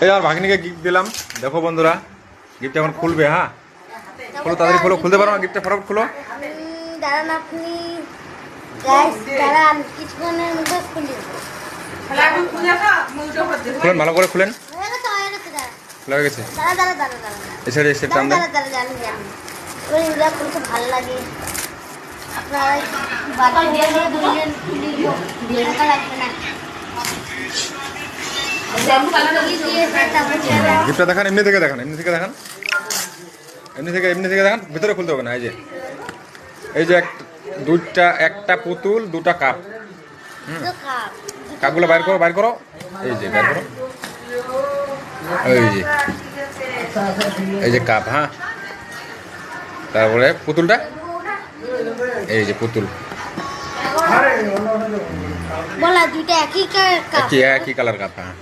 এই আর ভাগ্নিকে গিফট দিলাম। দেখো বন্ধুরা, গিফট এখন খুলবে। হ্যাঁ খোলো, তাড়াতাড়ি খোলো। খুলতে পারো না গিফটটা? ফটাফট খোলো। দাঁড়ান আপনি, গাইস দাঁড়ান, কিছুক্ষণের মধ্যে খুলি। খুলেন, ভালো করে খুলেন। হয়ে গেছে, হয়ে গেছে, দাঁড়া। খোলা হয়ে গেছে। দাঁড়া দাঁড়া দাঁড়া দাঁড়া এই সাইডে এসে টান দেন। দাঁড়া দাঁড়া জানি জানি ওই এগুলো খুলতে ভালো লাগে। আপনারা বাড়ি দিয়ে দুজন খুলি টাকা লাগবে না। গিফটটা দেখান, এমনি থেকে দেখান, এমনি থেকে দেখান, এমনি থেকে দেখান। ভিতরে খুলতে হবে না। এই যে একটা পুতুল, দুটা কাপ। কাপগুলো বাইর করো, বাইর করো। এই যে বাইর করো। এই যে কাপ। হ্যাঁ, তারপরে পুতুলটা, এই যে পুতুল। বলা দুইটা একই কাপ, একই কালার কাপ। হ্যাঁ,